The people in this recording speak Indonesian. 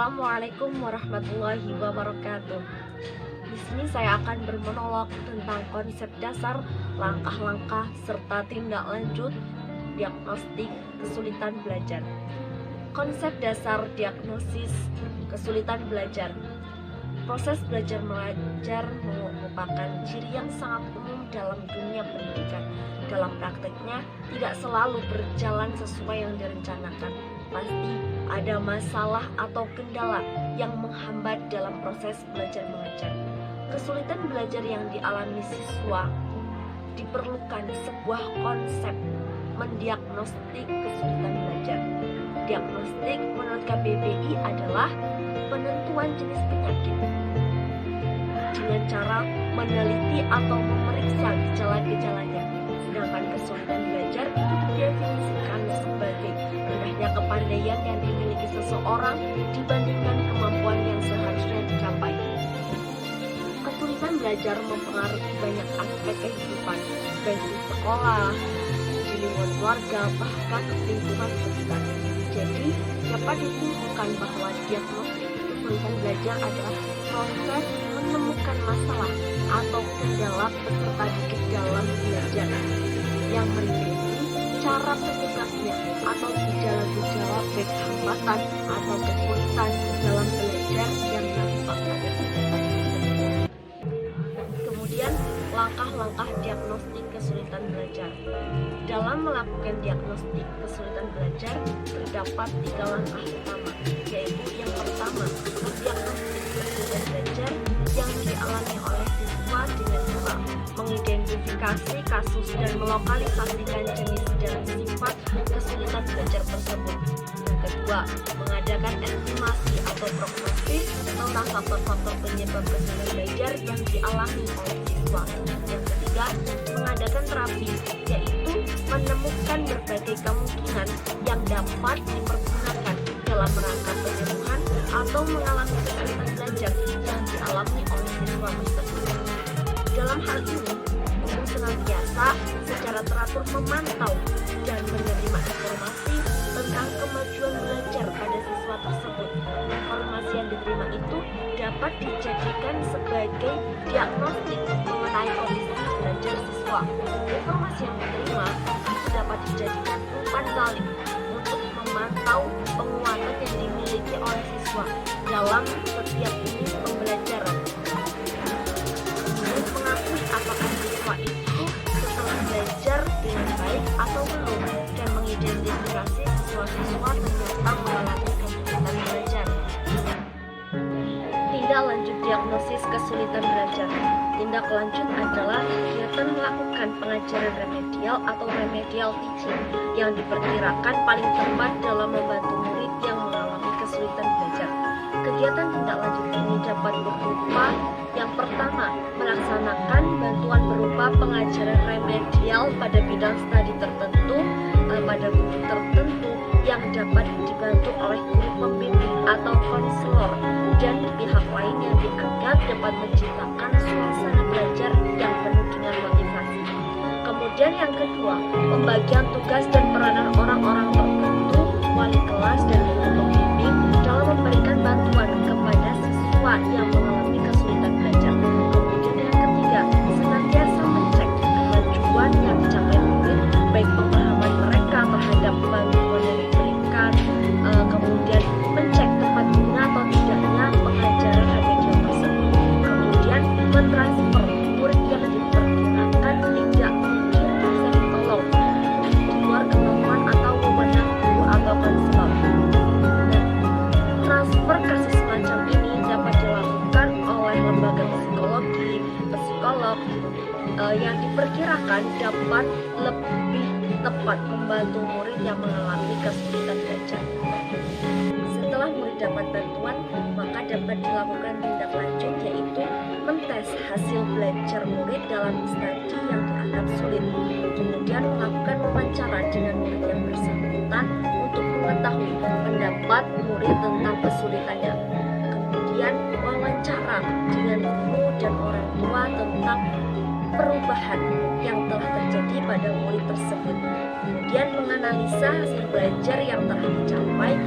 Assalamualaikum warahmatullahi wabarakatuh. Di sini saya akan bermonolog tentang konsep dasar, langkah-langkah, serta tindak lanjut diagnostik kesulitan belajar. Konsep dasar diagnosis kesulitan belajar. Proses belajar mengajar merupakan ciri yang sangat umum dalam dunia pendidikan. Dalam prakteknya, tidak selalu berjalan sesuai yang direncanakan. Pasti ada masalah atau kendala yang menghambat dalam proses belajar mengajar. Kesulitan belajar yang dialami siswa diperlukan sebuah konsep mendiagnostik kesulitan belajar. Diagnostik menurut KBBI adalah penentuan jenis penyakit dengan cara meneliti atau memeriksa gejala-gejalanya. Sedangkan kesulitan belajar itu didefinisikan sebagai rendahnya kepandaian yang dimiliki seseorang dibandingkan kemampuan yang seharusnya dicapai. Kesulitan belajar mempengaruhi banyak aspek kehidupan, baik di sekolah, di lingkungan keluarga, bahkan lingkungan sekitar. Jadi, dapat disimpulkan bahwa diagnostik kesulitan belajar adalah proses menemukan masalah atau kendala peserta didik dalam belajar yang meliputi cara penyebabnya atau gejala-gejala baik hambatan atau kesulitan dalam belajar yang nampak pada peserta. Kemudian, langkah-langkah diagnostik kesulitan belajar. Dalam melakukan diagnostik kesulitan belajar, terdapat 3 langkah utama, yaitu yang pertama, mendiagnostik kesulitan belajar yang dialami oleh siswa dengan cara mengidentifikasi kasus dan melokalisasikan jenis dan sifat kesulitan belajar tersebut. Yang kedua, mengadakan estimasi atau prognosis tentang faktor-faktor penyebab kesulitan belajar yang dialami oleh siswa. Yang ketiga, mengadakan terapi, yaitu menemukan berbagai kemungkinan yang dapat dipergunakan dalam rangka penyembuhan atau mengalami kesulitan belajar yang dialami oleh siswa tersebut. Dalam hal ini, untuk senantiasa secara teratur memantau dan menerima informasi tentang kemajuan belajar pada siswa tersebut. Informasi yang diterima itu dapat dijadikan sebagai diagnostik mengenai kondisi belajar siswa. Informasi yang diterima itu dapat dijadikan umpan balik untuk memantau penguatan yang dimiliki oleh siswa dalam setiap jenis pembelajaran. Kemudian mengakui apakah siswa itu setelah belajar dengan baik atau belum, dan mengidentifikasi siswa-siswa ternyata mengalami kesulitan belajar. Tindak lanjut diagnosis kesulitan belajar. Tindak lanjut adalah kegiatan melakukan pengajaran remedial atau remedial teaching yang diperkirakan paling tepat dalam membantu murid yang mengalami kesulitan belajar. Kegiatan tindak lanjut ini dapat berupa yang pertama, melaksanakan bantuan berupa pengajaran remedial pada bidang studi tertentu pada guru tertentu yang dapat dibantu oleh guru pembimbing atau konselor dan pihak lain yang dianggap dapat menciptakan suasana belajar yang penuh dengan motivasi. Kemudian yang kedua, pembagian tugas dan peranan orang-orang tertentu, wali kelas dan guru pembimbing dalam memberikan bantuan kepada siswa yang mengalami kesulitan belajar. Kemudian yang ketiga, senantiasa mencek kemajuan yang dicapai murid, baik pemahaman mereka terhadap bantuan yang diberikan, kemudian mencek tepat guna atau tidaknya pengajaran remedial tersebut. Kemudian mentransfer murid yang diperkirakan tidak mungkin bisa ditolong di luar kemampuan atau wewenang guru atau konselor. Transfer kasus semacam ini dapat dilakukan oleh lembaga psikologi, psikolog yang diperkirakan dapat lebih tepat membantu murid yang mengalami kesulitan belajar. Setelah murid dapat bantuan, maka dapat dilakukan tindak lanjut, yaitu mentes hasil belajar murid dalam studi yang dianggap sulit. Kemudian melakukan wawancara dengan murid yang bersangkutan untuk mengetahui pendapat murid tentang kesulitannya. Kemudian wawancara dengan guru dan orang tua tentang perubahan yang telah terjadi pada murid tersebut. Kemudian menganalisa hasil belajar yang telah dicapai